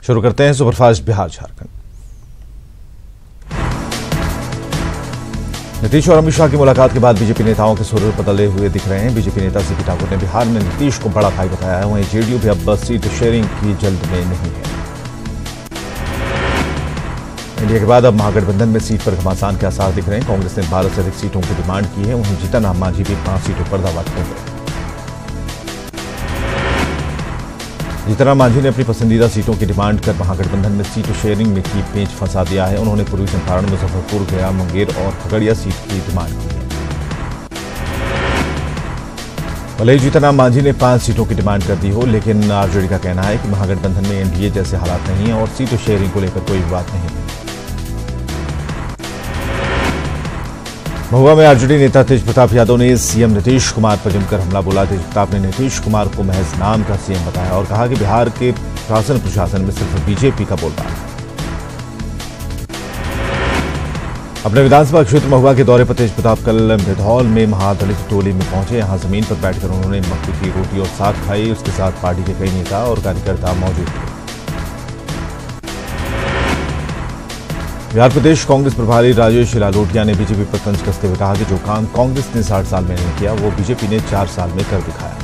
शुरू करते हैं सुपरफास्ट बिहार झारखंड। नीतीश और अमित शाह की मुलाकात के बाद बीजेपी नेताओं के सुर बदले हुए दिख रहे हैं। बीजेपी नेता सीपी ठाकुर ने बिहार में नीतीश को बड़ा भाई बताया है। वहीं जेडीयू भी अब सीट शेयरिंग की जल्द में नहीं है। इंडिया के बाद अब महागठबंधन में सीट पर घमासान के आसार दिख रहे हैं। कांग्रेस ने 12 से अधिक सीटों की डिमांड की है। वहीं जीतन राम मांझी भी 5 सीटों पर दावा ठोक गए। जीतन राम मांझी ने अपनी पसंदीदा सीटों की डिमांड कर महागठबंधन में सीट शेयरिंग में की पेंच फंसा दिया है। उन्होंने पूर्वी चंपारण, मुजफ्फरपुर, गया, मुंगेर और खगड़िया सीट की डिमांड की है। भले ही जीतन राम मांझी ने 5 सीटों की डिमांड कर दी हो, लेकिन आरजेडी का कहना है कि महागठबंधन में एनडीए जैसे हालात नहीं है और सीट शेयरिंग को लेकर कोई विवाद नहीं है। महुआ में आरजेडी नेता तेज प्रताप यादव ने सीएम नीतीश कुमार पर जमकर हमला बोला। तेज प्रताप ने नीतीश कुमार को महज नाम का सीएम बताया और कहा कि बिहार के शासन प्रशासन में सिर्फ बीजेपी का बोलबाला है। अपने विधानसभा क्षेत्र महुआ के दौरे पर तेज प्रताप कल मृधौल में महादलित टोली में पहुंचे। यहां जमीन पर बैठकर उन्होंने मक्की की रोटी और साग खाई। उसके साथ पार्टी के कई नेता और कार्यकर्ता मौजूद थे। बिहार प्रदेश कांग्रेस प्रभारी राजेश लालोटिया ने बीजेपी पर तंज कसते हुए कहा कि जो काम कांग्रेस ने 60 साल में नहीं किया वो बीजेपी ने 4 साल में कर दिखाया।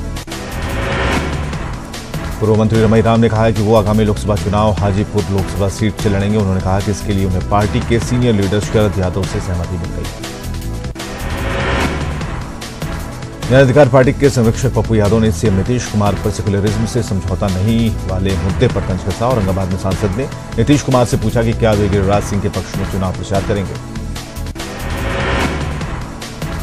पूर्व मंत्री रमई राम ने कहा है कि वो आगामी लोकसभा चुनाव हाजीपुर लोकसभा सीट से लड़ेंगे। उन्होंने कहा कि इसके लिए उन्हें पार्टी के सीनियर लीडर शरद यादव से सहमति मिल गई। न्याय अधिकार पार्टी के संरक्षक पप्पू यादव ने सीएम नीतीश कुमार पर सेक्युलरिज्म से समझौता नहीं वाले मुद्दे पर तंज कसा। औरंगाबाद में सांसद ने नीतीश कुमार से पूछा कि क्या वे गिरिराज सिंह के पक्ष में चुनाव प्रचार करेंगे।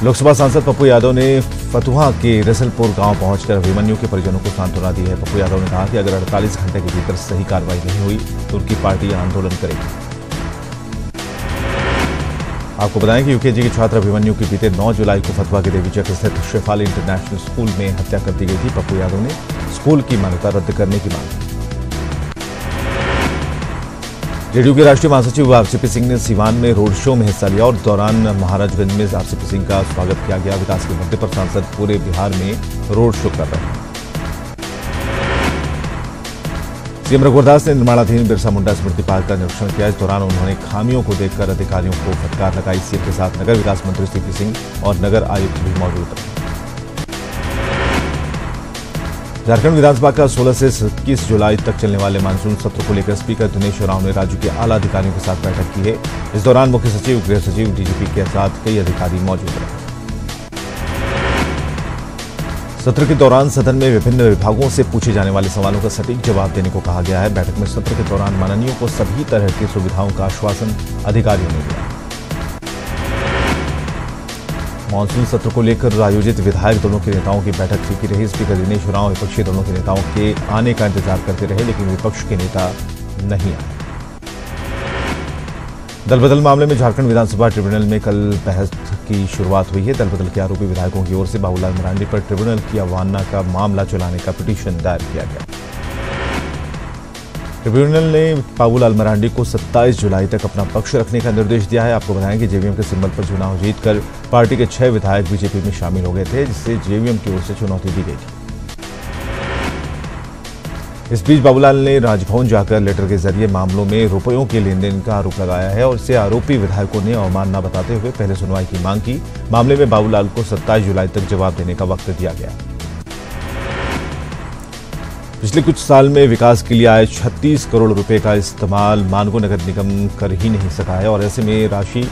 लोकसभा सांसद पप्पू यादव ने फतुहा के रसलपुर गांव पहुंचकर अभिमन्यु के परिजनों को सांत्वना दी है। पप्पू यादव ने कहा कि अगर 48 घंटे के भीतर सही कार्रवाई नहीं हुई तो उनकी पार्टी आंदोलन करेगी। आपको बताएं कि यूकेजी के छात्र अभिमन्यु की बीते 9 जुलाई को फतुहा के देवीचक स्थित शेफाली इंटरनेशनल स्कूल में हत्या कर दी गई थी। पप्पू यादव ने स्कूल की मान्यता रद्द करने की मांग की। जेडीयू के राष्ट्रीय महासचिव आरसीपी सिंह ने सीवान में रोड शो में हिस्सा लिया और दौरान महाराजगंज में आरसीपी सिंह का स्वागत किया गया। विकास के मुद्दे पर सांसद पूरे बिहार में रोड शो कर रहे हैं। सीएम रघुवरदास ने निर्माणाधीन बिरसा मुंडा स्मृति पार्क का निरीक्षण किया। इस दौरान उन्होंने खामियों को देखकर अधिकारियों को फटकार लगाई। सीएम के साथ नगर विकास मंत्री सीपी सिंह और नगर आयुक्त भी मौजूद रहे। झारखंड विधानसभा का 16 से 21 जुलाई तक चलने वाले मानसून सत्र को लेकर स्पीकर दिनेश राव ने राज्य के आला अधिकारियों के साथ बैठक की है। इस दौरान मुख्य सचिव, गृह सचिव, डीजीपी के साथ कई अधिकारी मौजूद रहे। सत्र के दौरान सदन में विभिन्न विभागों से पूछे जाने वाले सवालों का सटीक जवाब देने को कहा गया है। बैठक में सत्र के दौरान माननीयों को सभी तरह की सुविधाओं का आश्वासन अधिकारियों ने दिया। मानसून सत्र को लेकर आयोजित विधायक दलों के नेताओं की बैठक फीकी रही। स्पीकर दिनेश राव विपक्षी दलों के नेताओं के आने का इंतजार करते रहे, लेकिन विपक्ष के नेता नहीं आए। दल बदल मामले में झारखंड विधानसभा ट्रिब्यूनल में कल बहस की शुरुआत हुई है। दल बदल के आरोपी विधायकों की ओर से बाबूलाल मरांडी पर ट्रिब्यूनल की अवमानना का मामला चलाने का पिटीशन दायर किया गया। ट्रिब्यूनल ने बाबूलाल मरांडी को 27 जुलाई तक अपना पक्ष रखने का निर्देश दिया है। आपको बताएं कि जेवीएम के सिंबल पर चुनाव जीतकर पार्टी के 6 विधायक बीजेपी में शामिल हो गए थे, जिससे जेवीएम की ओर से चुनौती दी गई थी। इस बीच बाबूलाल ने राजभवन जाकर लेटर के जरिए मामलों में रुपयों के लेन देन का आरोप लगाया है और इसे आरोपी विधायकों ने अवमानना बताते हुए पहले सुनवाई की मांग की। मामले में बाबूलाल को 27 जुलाई तक जवाब देने का वक्त दिया गया। पिछले कुछ साल में विकास के लिए आए 36 करोड़ रुपए का इस्तेमाल मानगो नगर निगम कर ही नहीं सका है और ऐसे में राशि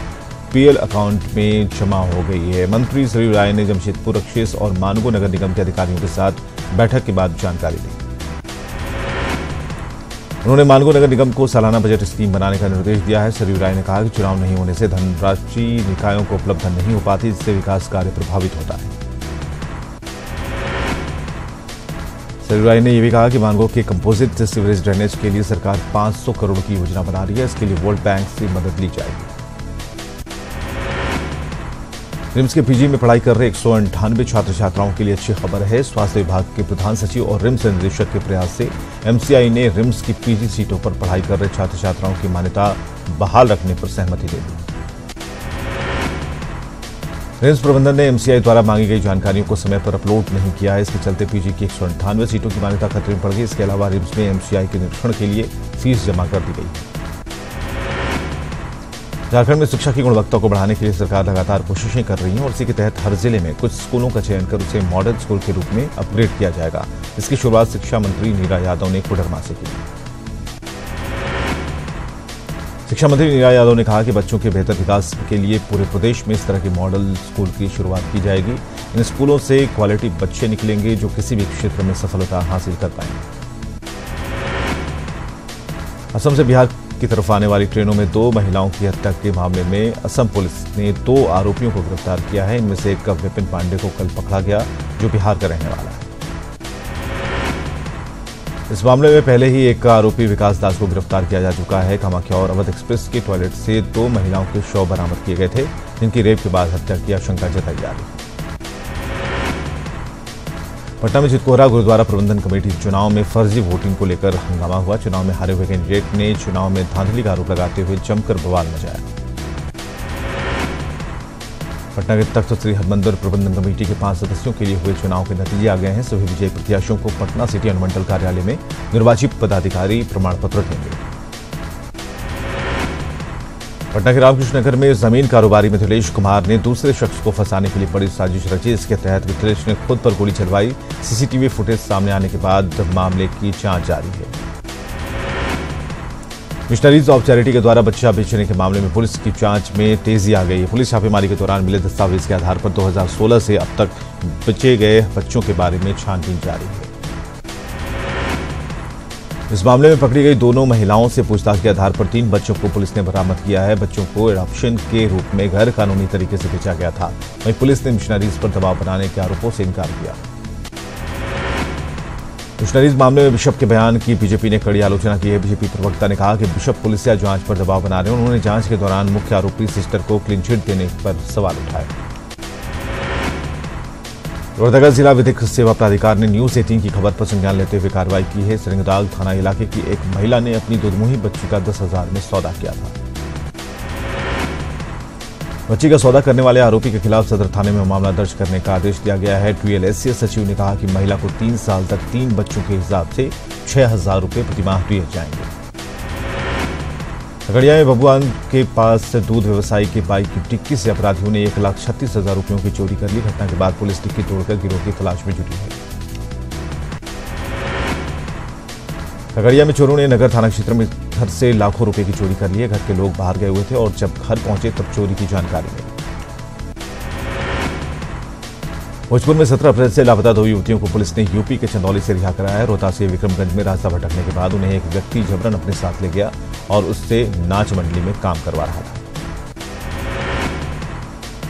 पीएल अकाउंट में जमा हो गई है। मंत्री सरयू राय ने जमशेदपुर, रक्षेस और मानगो नगर निगम के अधिकारियों के साथ बैठक के बाद जानकारी दी। उन्होंने मानगो नगर निगम को सालाना बजट स्कीम बनाने का निर्देश दिया है। सरयू राय ने कहा कि चुनाव नहीं होने से धनराशि निकायों को उपलब्ध नहीं हो पाती, जिससे विकास कार्य प्रभावित होता है। सरयू राय ने यह भी कहा कि मानगो के कंपोजिट सीवरेज ड्रेनेज के लिए सरकार 500 करोड़ की योजना बना रही है। इसके लिए वर्ल्ड बैंक से मदद ली जाएगी। रिम्स के पीजी में पढ़ाई कर रहे 198 छात्र छात्राओं के लिए अच्छी खबर है। स्वास्थ्य विभाग के प्रधान सचिव और रिम्स निदेशक के प्रयास से एमसीआई ने रिम्स की पीजी सीटों पर पढ़ाई कर रहे छात्र छात्राओं की मान्यता बहाल रखने पर सहमति दे दी। रिम्स प्रबंधन ने एमसीआई द्वारा मांगी गई जानकारियों को समय पर अपलोड नहीं किया है। इसके चलते पीजी की 198 सीटों की मान्यता खतरे में पड़ गई। इसके अलावा रिम्स में एमसीआई के निरीक्षण के लिए फीस जमा कर दी गई है। झारखंड में शिक्षा की गुणवत्ता को बढ़ाने के लिए सरकार लगातार कोशिशें कर रही है और इसी के तहत हर जिले में कुछ स्कूलों का चयन कर उसे मॉडल स्कूल के रूप में अपग्रेड किया जाएगा। इसकी शुरुआत शिक्षा मंत्री नीरा यादव ने कोडरमा से की। शिक्षा मंत्री नीरा यादव ने कहा कि बच्चों के बेहतर विकास के लिए पूरे प्रदेश में इस तरह के मॉडल स्कूल की शुरुआत की जाएगी। इन स्कूलों से क्वालिटी बच्चे निकलेंगे जो किसी भी क्षेत्र में सफलता हासिल कर पाएंगे। असम से बिहार की तरफ आने वाली ट्रेनों में 2 महिलाओं की हत्या के मामले में असम पुलिस ने 2 आरोपियों को गिरफ्तार किया है। इनमें से एक विपिन पांडे को कल पकड़ा गया, जो बिहार का रहने वाला है। इस मामले में पहले ही एक आरोपी विकास दास को गिरफ्तार किया जा चुका है। कामाख्या और अवध एक्सप्रेस के टॉयलेट से 2 महिलाओं के शव बरामद किए गए थे, जिनकी रेप के बाद हत्या की आशंका जताई जा रही है। पटना में चितकोहरा गुरुद्वारा प्रबंधन कमेटी चुनाव में फर्जी वोटिंग को लेकर हंगामा हुआ। चुनाव में हारे हुए कैंडिडेट ने चुनाव में धांधली का आरोप लगाते हुए जमकर बवाल मचाया। पटना के तख्त श्री हरमंदिर प्रबंधन कमेटी के 5 सदस्यों के लिए हुए चुनाव के नतीजे आ गए हैं। सभी विजयी प्रत्याशियों को पटना सिटी अनुमंडल कार्यालय में निर्वाचित पदाधिकारी प्रमाण पत्र देंगे। पटना के रामकृष्ण नगर में जमीन कारोबारी मिथिलेश कुमार ने दूसरे शख्स को फंसाने के लिए बड़ी साजिश रची। इसके तहत मिथिलेश ने खुद पर गोली चलवाई। सीसीटीवी फुटेज सामने आने के बाद मामले की जांच जारी है। मिशनरीज ऑफ चैरिटी के द्वारा बच्चा बेचने के मामले में पुलिस की जांच में तेजी आ गई है। पुलिस छापेमारी के दौरान मिले दस्तावेज के आधार पर 2016 से अब तक बेचे गए बच्चों के बारे में छानबीन जारी है। इस मामले में पकड़ी गई दोनों महिलाओं से पूछताछ के आधार पर 3 बच्चों को पुलिस ने बरामद किया है। बच्चों को एडॉप्शन के रूप में गैर कानूनी तरीके से बेचा गया था। वहीं पुलिस ने मिशनरीज पर दबाव बनाने के आरोपों से इनकार किया। मिशनरीज मामले में बिशप के बयान की बीजेपी ने कड़ी आलोचना की है। बीजेपी प्रवक्ता ने कहा कि बिशप पुलिस या जांच पर दबाव बना रहे हैं। उन्होंने जांच के दौरान मुख्य आरोपी सिस्टर को क्लीन चिट देने पर सवाल उठाए। लोहरदगा जिला विधिक सेवा प्राधिकार ने न्यूज 18 की खबर पर संज्ञान लेते हुए कार्रवाई की है। सिरंगदाग थाना इलाके की एक महिला ने अपनी दुधमुही बच्ची का 10,000 में सौदा किया था। बच्ची का सौदा करने वाले आरोपी के खिलाफ सदर थाने में मामला दर्ज करने का आदेश दिया गया है। TLSCS सचिव ने कहा कि महिला को 3 साल तक 3 बच्चों के हिसाब से 6,000 रुपए प्रतिमाह दिए जाएंगे। खगड़िया में बबुआन के पास दूध व्यवसायी के बाइक की डिक्की से अपराधियों ने 1,36,000 रुपयों की चोरी कर ली। घटना के बाद पुलिस डिक्की तोड़कर गिरोह की तलाश में जुटी है। खगड़िया में चोरों ने नगर थाना क्षेत्र में घर से लाखों रुपए की चोरी कर ली है। घर के लोग बाहर गए हुए थे और जब घर पहुंचे तब चोरी की जानकारी मिली। भोजपुर में 17 अप्रैल से लापता 2 युवतियों को पुलिस ने यूपी के चंदौली से रिहा कराया है। रोहतास से विक्रमगंज में रास्ता भटकने के बाद उन्हें एक व्यक्ति जबरन अपने साथ ले गया और उससे नाच मंडली में काम करवा रहा था।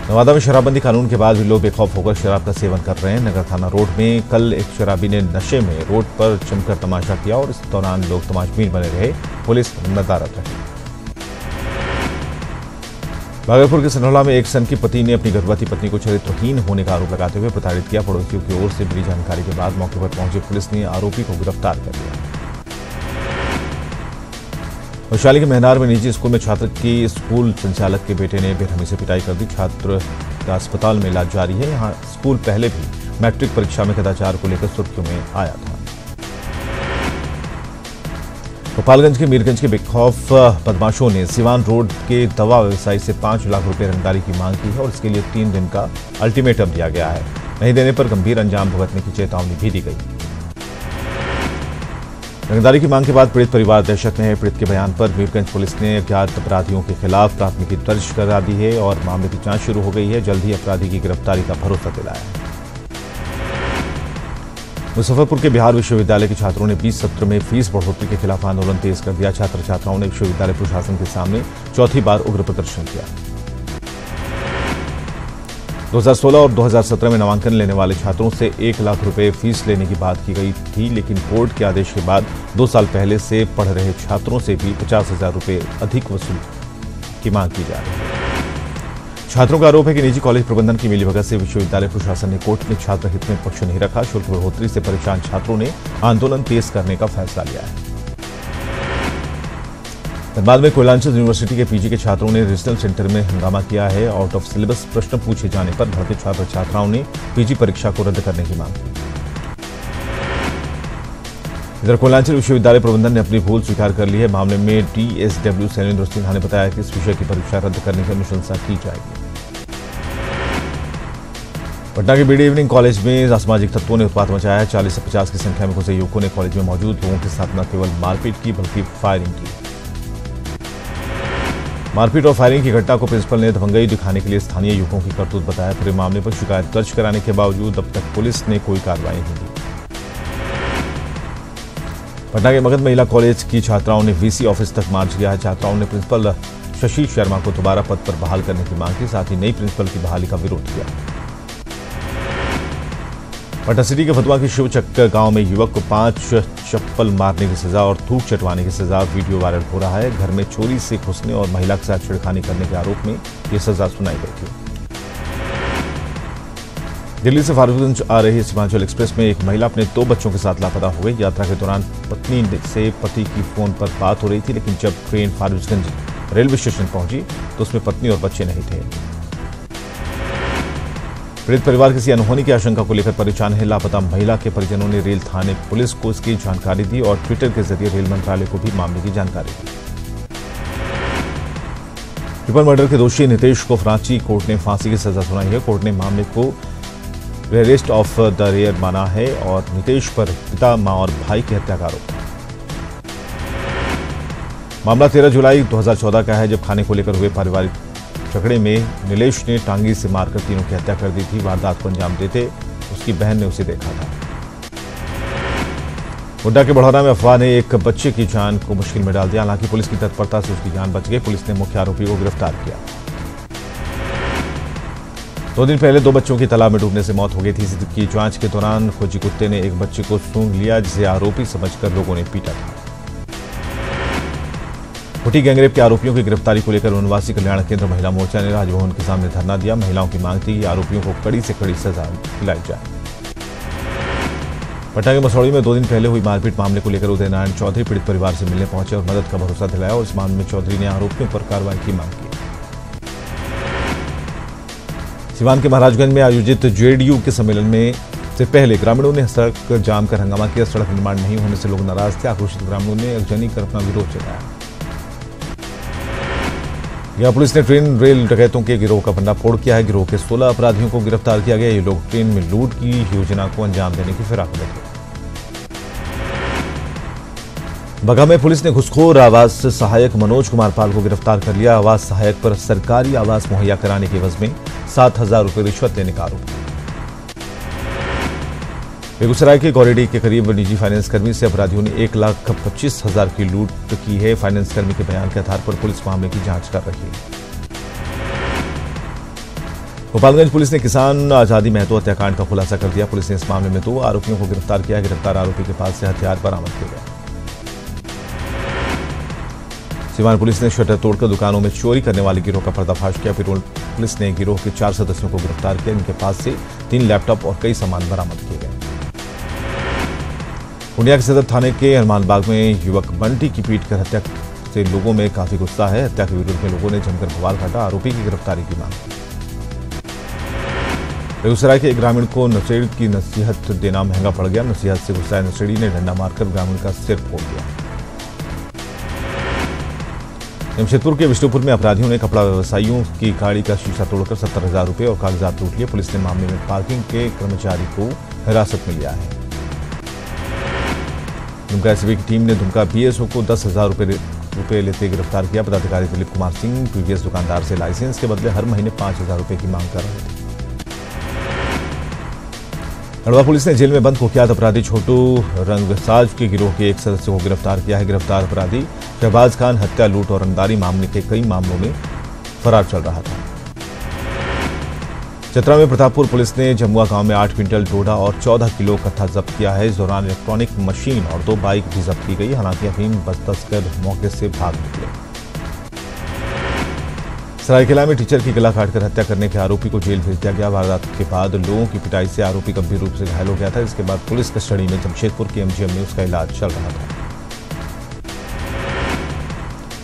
नवादा में शराबबंदी कानून के बाद भी लोग बेखौफ होकर शराब का सेवन कर रहे हैं। नगर थाना रोड में कल एक शराबी ने नशे में रोड पर जमकर तमाशा किया और इस दौरान लोग तमाशबीन बने रहे। पुलिस नदारद रही। भागलपुर के सनौला में एक सन की पति ने अपनी गर्भवती पत्नी को चरित्रहीन होने का आरोप लगाते हुए प्रताड़ित किया। पड़ोसियों की ओर से मिली जानकारी के बाद मौके पर पहुंची पुलिस ने आरोपी को गिरफ्तार कर लिया। वैशाली के महनार में निजी स्कूल में छात्र की स्कूल संचालक के बेटे ने बेरहमी से पिटाई कर दी। छात्र का अस्पताल में इलाज जारी है। यहां स्कूल पहले भी मैट्रिक परीक्षा में कदाचार को लेकर सुर्खियों में आया था। गोपालगंज के मीरगंज के बेखौफ बदमाशों ने सिवान रोड के दवा व्यवसायी से 5 लाख रुपए रंगदारी की मांग की है और इसके लिए 3 दिन का अल्टीमेटम दिया गया है। नहीं देने पर गंभीर अंजाम भुगतने की चेतावनी भी दी गई। रंगदारी की मांग के बाद पीड़ित परिवार दहशत में है। पीड़ित के बयान पर मीरगंज पुलिस ने अज्ञात अपराधियों के खिलाफ प्राथमिकी दर्ज करा दी है और मामले की जांच शुरू हो गई है। जल्द ही अपराधी की गिरफ्तारी का भरोसा दिलाया है। मुजफ्फरपुर के बिहार विश्वविद्यालय के छात्रों ने 20 सत्र में फीस बढ़ोतरी के खिलाफ आंदोलन तेज कर दिया। छात्र छात्राओं ने विश्वविद्यालय प्रशासन के सामने चौथी बार उग्र प्रदर्शन किया। 2016 और 2017 में नामांकन लेने वाले छात्रों से 1 लाख रुपए फीस लेने की बात की गई थी, लेकिन कोर्ट के आदेश के बाद 2 साल पहले से पढ़ रहे छात्रों से भी 50,000 रुपए अधिक वसूल की मांग की जा रही है। छात्रों का आरोप है कि निजी कॉलेज प्रबंधन की मिलीभगत से विश्वविद्यालय प्रशासन ने कोर्ट में छात्र हित में पक्ष नहीं रखा। शुल्क बढ़ोतरी से परेशान छात्रों ने आंदोलन तेज करने का फैसला लिया है। धनबाद में कोयलांचल यूनिवर्सिटी के पीजी के छात्रों ने रीजनल सेंटर में हंगामा किया है। आउट ऑफ सिलेबस प्रश्न पूछे जाने पर भड़के छात्र छात्राओं ने पीजी परीक्षा को रद्द करने की मांग की। इधर कोयलांचल विश्वविद्यालय प्रबंधन ने अपनी भूल स्वीकार कर ली है। मामले में DSW शैलेंद्र सिन्हा ने बताया कि इस विषय की परीक्षा रद्द करने की अनुशंसा की जाएगी। पटना के बीडी इवनिंग कॉलेज में असामाजिक तत्वों ने उत्पात मचाया है। 40 से 50 की संख्या में घुसे युवकों ने कॉलेज में मौजूद लोगों के साथ न केवल मारपीट की बल्कि फायरिंग की। मारपीट और फायरिंग की घटना को प्रिंसिपल ने दबंगई दिखाने के लिए स्थानीय युवकों की करतूत बताया। पूरे मामले पर शिकायत दर्ज कराने के बावजूद अब तक पुलिस ने कोई कार्रवाई नहीं की। पटना के मगध महिला कॉलेज की छात्राओं ने VC ऑफिस तक मार्च किया है। छात्राओं ने प्रिंसिपल शशि शर्मा को दोबारा पद पर बहाल करने की मांग की, साथ ही नई प्रिंसिपल की बहाली का विरोध किया। पटना सिटी के फतुआ के शिवचक्कर गांव में युवक को 5 चप्पल मारने की सजा और थूक चटवाने की सजा वीडियो वायरल हो रहा है। घर में चोरी से घुसने और महिला के साथ छेड़खानी करने के आरोप में यह सजा सुनाई गई थी। दिल्ली से फारबिसगंज आ रही सीमांचल एक्सप्रेस में एक महिला अपने 2 बच्चों के साथ लापता हो गई। यात्रा के दौरान पत्नी से पति की फोन पर बात हो रही थी, लेकिन जब ट्रेन फारबिसगंज रेलवे स्टेशन पहुंची तो उसमें पत्नी और बच्चे नहीं थे। पीड़ित परिवार किसी अनहोनी की आशंका को लेकर परेशान है। लापता महिला के परिजनों ने रेल थाने पुलिस को इसकी जानकारी दी और ट्विटर के जरिए रेल मंत्रालय को भी मामले की जानकारी दी। ट्रिपल मर्डर के दोषी नितेश को रांची कोर्ट ने फांसी की सजा सुनाई है। कोर्ट ने मामले को रेयरेस्ट ऑफ द रेयर माना है और नितेश पर पिता, मां और भाई की हत्या का आरोप था। मामला 13 जुलाई 2014 का है, जब खाने को लेकर हुए पारिवारिक झगड़े में नीलेश ने टांगी से मारकर तीनों की हत्या कर दी थी। वारदात को अंजाम देते उसकी बहन ने उसे देखा था। गोड्डा के बढ़ौरा में अफवाह ने एक बच्चे की जान को मुश्किल में डाल दिया। हालांकि पुलिस की तत्परता से उसकी जान बच गई। पुलिस ने मुख्य आरोपी को गिरफ्तार किया। 2 दिन पहले 2 बच्चों की तालाब में डूबने से मौत हो गई थी। इसकी जांच के दौरान खोजी कुत्ते ने एक बच्चे को सूंघ लिया, जिसे आरोपी समझकर लोगों ने पीटा था। खुटी गैंगरेप के आरोपियों की गिरफ्तारी को लेकर वनवासी कल्याण केंद्र महिला मोर्चा ने राजभवन के सामने धरना दिया। महिलाओं की मांग थी कि आरोपियों को कड़ी से कड़ी सजा दिलाई जाए। पटना के मसौड़ी में 2 दिन पहले हुई मारपीट मामले को लेकर उदय नारायण चौधरी पीड़ित परिवार से मिलने पहुंचे और मदद का भरोसा दिलाया और इस मामले में चौधरी ने आरोपियों पर कार्रवाई की मांग की। सिवान के महाराजगंज में आयोजित JDU के सम्मेलन में से पहले ग्रामीणों ने सड़क जाम कर हंगामा किया। सड़क निर्माण नहीं होने से लोग नाराज थे। आक्रोशित ग्रामीणों ने अगजनी कर अपना विरोध जताया। यहां पुलिस ने ट्रेन रेल डकैतों के गिरोह का भंडाफोड़ किया है। गिरोह के 16 अपराधियों को गिरफ्तार किया गया। ये लोग ट्रेन में लूट की योजना को अंजाम देने की फिराक में थे। बगा में पुलिस ने घुसखोर आवास सहायक मनोज कुमार पाल को गिरफ्तार कर लिया। आवास सहायक पर सरकारी आवास मुहैया कराने के एवज में 7,000 रुपये रिश्वत लेने का आरोप। बेगूसराय के गौरेडी के करीब निजी फाइनेंस कर्मी से अपराधियों ने 1,25,000 की लूट की है। फाइनेंस कर्मी के बयान के आधार पर पुलिस मामले की जांच कर रही है। गोपालगंज पुलिस ने किसान आजादी महतो हत्याकांड का खुलासा कर दिया। पुलिस ने इस मामले में 2 आरोपियों को गिरफ्तार किया। गिरफ्तार आरोपी के पास से हथियार बरामद किए गए। सिवान पुलिस ने शटर तोड़कर दुकानों में चोरी करने वाले गिरोह का पर्दाफाश किया। पुलिस ने गिरोह के 4 सदस्यों को गिरफ्तार किया। इनके पास से 3 लैपटॉप और कई सामान बरामद किए गए। पूर्णिया के सदर थाने के हनुमान बाग में युवक बंटी की पीट कर हत्या से लोगों में काफी गुस्सा है। हत्या के विरोध में लोगों ने जमकर बवाल काटा। आरोपी की गिरफ्तारी की मांग की। बेगूसराय के एक ग्रामीण को नशेड़ी की नसीहत देना महंगा पड़ गया। नसीहत से गुस्साए नशेड़ी ने डंडा मारकर ग्रामीण का सिर फोड़ दिया। जमशेदपुर के विष्णुपुर में अपराधियों ने कपड़ा व्यवसायियों की गाड़ी का शीशा तोड़कर 70,000 रुपये और कागजात लूट लिए। पुलिस ने मामले में पार्किंग के कर्मचारी को हिरासत में लिया है। दुमका एसपी की टीम ने दुमका BSO को 10,000 रुपये लेते गिरफ्तार किया। पदाधिकारी दिलीप कुमार सिंह प्रीवियस दुकानदार से लाइसेंस के बदले हर महीने 5,000 रुपये की मांग कर रहे थे। खंडवा पुलिस ने जेल में बंद कुख्यात अपराधी छोटू रंगसाज के गिरोह के एक सदस्य को गिरफ्तार किया है। गिरफ्तार अपराधी शहबाज खान हत्या, लूट और रंगदारी मामले के कई मामलों में फरार चल रहा था। चतरा में प्रतापपुर पुलिस ने जमुआ गांव में 8 क्विंटल डोडा और 14 किलो कत्था जब्त किया है। इस दौरान इलेक्ट्रॉनिक मशीन और 2 बाइक भी जब्त की गई। हालांकि अफीम तस्कर मौके से भाग निकले। सरायकेला में टीचर की गला काटकर हत्या करने के आरोपी को जेल भेज दिया गया। वारदात के बाद लोगों की पिटाई से आरोपी गंभीर रूप से घायल हो गया था। इसके बाद पुलिस कस्टडी में जमशेदपुर के MGM में उसका इलाज चल रहा था।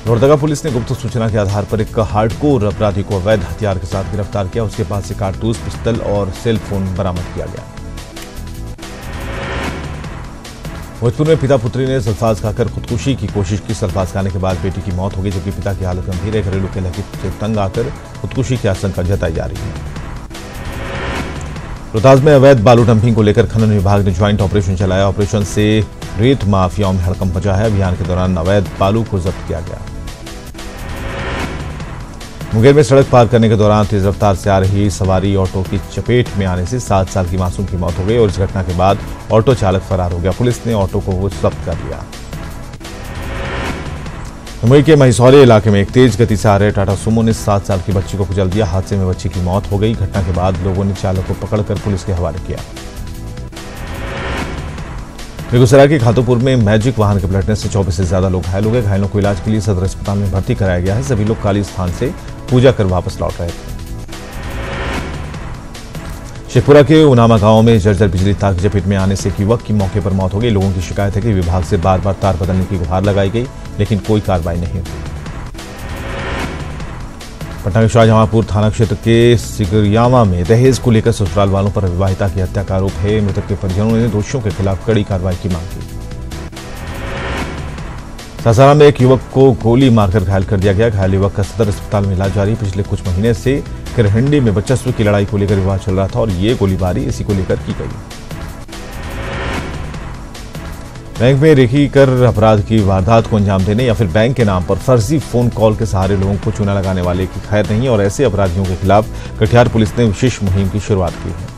लोहरदगा पुलिस ने गुप्त सूचना के आधार पर एक हार्डकोर अपराधी को अवैध हथियार के साथ गिरफ्तार किया। उसके पास से कारतूस, पिस्तल और सेल फोन बरामद किया गया। भोजपुर में पिता पुत्री ने सल्फाज खाकर खुदकुशी की कोशिश की। सल्फाज खाने के बाद बेटी की मौत हो गई, जबकि पिता की हालत गंभीर है। घरेलू कलह से तंग आकर खुदकुशी की आशंका जताई जा रही है। रोहतास में अवैध बालू डंपिंग को लेकर खनन विभाग ने ज्वाइंट ऑपरेशन चलाया। ऑपरेशन से रेत माफियाओं में हड़कंप मचा है। अभियान के दौरान अवैध बालू को जब्त किया गया। मुंगेर में सड़क पार करने के दौरान तेज रफ्तार से आ रही सवारी ऑटो की चपेट में आने से 7 साल की मासूम की मौत हो गई और इस घटना के बाद ऑटो चालक फरार हो गया। पुलिस ने ऑटो को जब्त कर लिया। मुंबई के महिसौली इलाके में एक तेज गति से आ रहे टाटा सुमो ने 7 साल की बच्ची को कुचल दिया। हादसे में बच्ची की मौत हो गई। घटना के बाद लोगों ने चालक को पकड़कर पुलिस के हवाले किया। बेगूसराय के खातूपुर में मैजिक वाहन के पलटने से 24 से ज्यादा लोग घायल हो गए। घायलों को इलाज के लिए सदर अस्पताल में भर्ती कराया गया है। सभी लोग काली स्थान से पूजा कर वापस लौट रहे थे। शेखपुरा के उनामा गांव में जर्जर बिजली तार की चपेट में आने से एक युवक की मौके पर मौत हो गई। लोगों की शिकायत है कि विभाग से बार बार तार बदलने की गुहार लगाई गई, लेकिन कोई कार्रवाई नहीं हुई। पटना के शाहजहांपुर थाना क्षेत्र के सिगरियामा में दहेज को लेकर ससुराल वालों पर विवाहिता की हत्या का आरोप है। मृतक के परिजनों ने दोषियों के खिलाफ कड़ी कार्रवाई की मांग की। सासाराम में एक युवक को गोली मारकर घायल कर दिया गया। घायल युवक का सदर अस्पताल में इलाज जारी। पिछले कुछ महीने से किरहंडी में बच्चस्व की लड़ाई को लेकर विवाद चल रहा था और ये गोलीबारी इसी को लेकर की गई। बैंक में रेकी कर अपराध की वारदात को अंजाम देने या फिर बैंक के नाम पर फर्जी फोन कॉल के सहारे लोगों को चूना लगाने वाले की खैर नहीं और ऐसे अपराधियों के खिलाफ कटिहार पुलिस ने विशेष मुहिम की शुरुआत की है।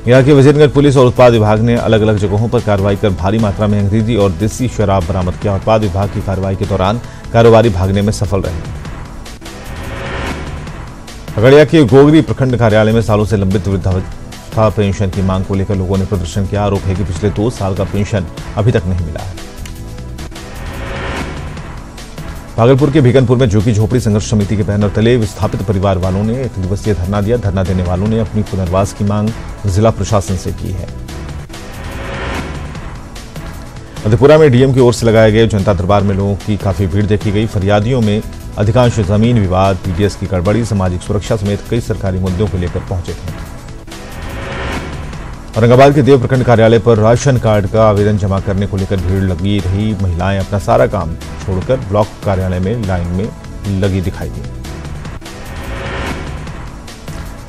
यहाँ की वजीरगंज पुलिस और उत्पाद विभाग ने अलग अलग जगहों पर कार्रवाई कर भारी मात्रा में अंग्रेजी और देसी शराब बरामद किया। उत्पाद विभाग की कार्रवाई के दौरान कारोबारी भागने में सफल रहे। खगड़िया के गोगरी प्रखंड कार्यालय में सालों से लंबित वृद्धावस्था पेंशन की मांग को लेकर लोगों ने प्रदर्शन किया। आरोप है कि पिछले 2 साल का पेंशन अभी तक नहीं मिला है। भागलपुर के भिकनपुर में झुग्गी झोपड़ी संघर्ष समिति के बैनर तले विस्थापित परिवार वालों ने 1 दिवसीय धरना दिया। धरना देने वालों ने अपनी पुनर्वास की मांग जिला प्रशासन से की है। मधेपुरा में डीएम की ओर से लगाए गए जनता दरबार में लोगों की काफी भीड़ देखी गई। फरियादियों में अधिकांश जमीन विवाद, पीडीएस की गड़बड़ी, सामाजिक सुरक्षा समेत कई सरकारी मुद्दों को लेकर पहुंचे थे। औरंगाबाद के देव प्रखंड कार्यालय पर राशन कार्ड का आवेदन जमा करने को लेकर भीड़ लगी रही। महिलाएं अपना सारा काम छोड़कर ब्लॉक कार्यालय में लाइन में लगी दिखाई दी।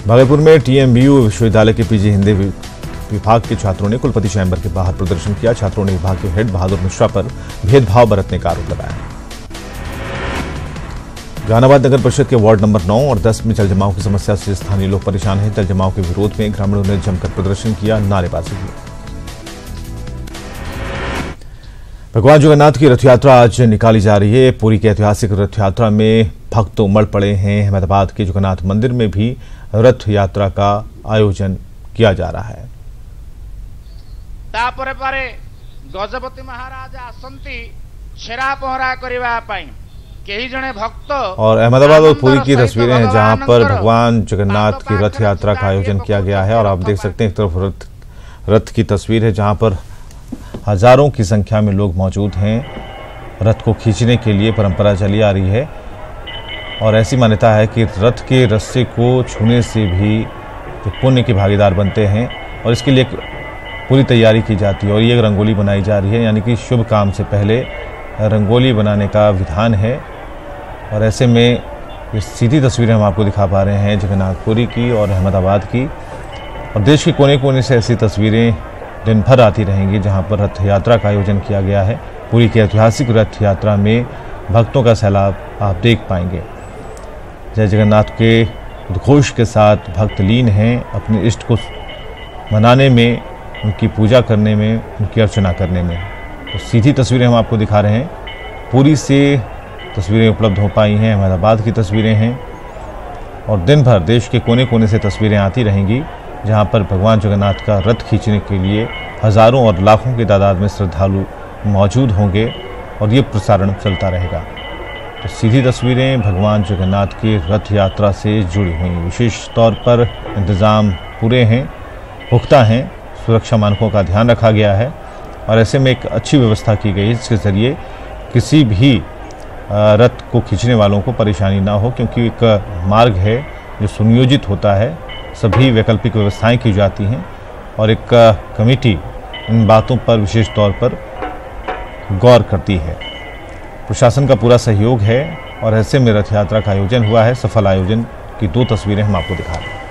भागलपुर में टीएमबीयू विश्वविद्यालय के पीजी हिंदी विभाग के छात्रों ने कुलपति चैम्बर के बाहर प्रदर्शन किया। छात्रों ने विभाग के हेड बहादुर मिश्रा पर भेदभाव बरतने का आरोप लगाया। जहानाबाद नगर परिषद के वार्ड नंबर 9 और 10 में जल जमाव की समस्या से स्थानीय लोग परेशान हैं। जल जमाव के विरोध में ग्रामीणों ने जमकर प्रदर्शन किया, नारेबाजी की। भगवान जगन्नाथ की रथ यात्रा आज निकाली जा रही है। पुरी की ऐतिहासिक रथ यात्रा में भक्त उमड़ पड़े हैं। अहमदाबाद के जगन्नाथ मंदिर में भी रथ यात्रा का आयोजन किया जा रहा है। तापरे पारे गजपति महाराज आसंती छेरा पहरा करबा पई केही जने भक्त और अहमदाबाद और पुरी की तस्वीरें हैं जहां पर भगवान जगन्नाथ की रथ यात्रा का आयोजन किया गया है। और आप देख सकते हैं एक तरफ रथ की तस्वीर है जहां पर हजारों की संख्या में लोग मौजूद हैं। रथ को खींचने के लिए परंपरा चली आ रही है और ऐसी मान्यता है कि रथ के रस्से को छूने से भी पुण्य के भागीदार बनते हैं और इसके लिए पूरी तैयारी की जाती है। और ये रंगोली बनाई जा रही है, यानी कि शुभ काम से पहले रंगोली बनाने का विधान है। और ऐसे में ये सीधी तस्वीरें हम आपको दिखा पा रहे हैं जगन्नाथपुरी की और अहमदाबाद की। और देश के कोने कोने से ऐसी तस्वीरें दिन भर आती रहेंगी जहां पर रथ यात्रा का आयोजन किया गया है। पुरी की ऐतिहासिक रथ यात्रा में भक्तों का सैलाब आप देख पाएंगे। जय जगन्नाथ के उद्घोष के साथ भक्त लीन हैं अपने इष्ट को मनाने में, उनकी पूजा करने में, उनकी अर्चना करने में। तो सीधी तस्वीरें हम आपको दिखा रहे हैं। पुरी से तस्वीरें उपलब्ध हो पाई हैं, अहमदाबाद की तस्वीरें हैं और दिन भर देश के कोने कोने से तस्वीरें आती रहेंगी जहां पर भगवान जगन्नाथ का रथ खींचने के लिए हजारों और लाखों की तादाद में श्रद्धालु मौजूद होंगे और ये प्रसारण चलता रहेगा। तो सीधी तस्वीरें भगवान जगन्नाथ की रथ यात्रा से जुड़ी हुई। विशेष तौर पर इंतज़ाम पूरे हैं, पुख्ता हैं, सुरक्षा मानकों का ध्यान रखा गया है और ऐसे में एक अच्छी व्यवस्था की गई है जिसके जरिए किसी भी रथ को खींचने वालों को परेशानी ना हो, क्योंकि एक मार्ग है जो सुनियोजित होता है, सभी वैकल्पिक व्यवस्थाएं की जाती हैं और एक कमेटी इन बातों पर विशेष तौर पर गौर करती है। प्रशासन का पूरा सहयोग है और ऐसे में रथ यात्रा का आयोजन हुआ है। सफल आयोजन की 2 तस्वीरें हम आपको दिखा रहे हैं।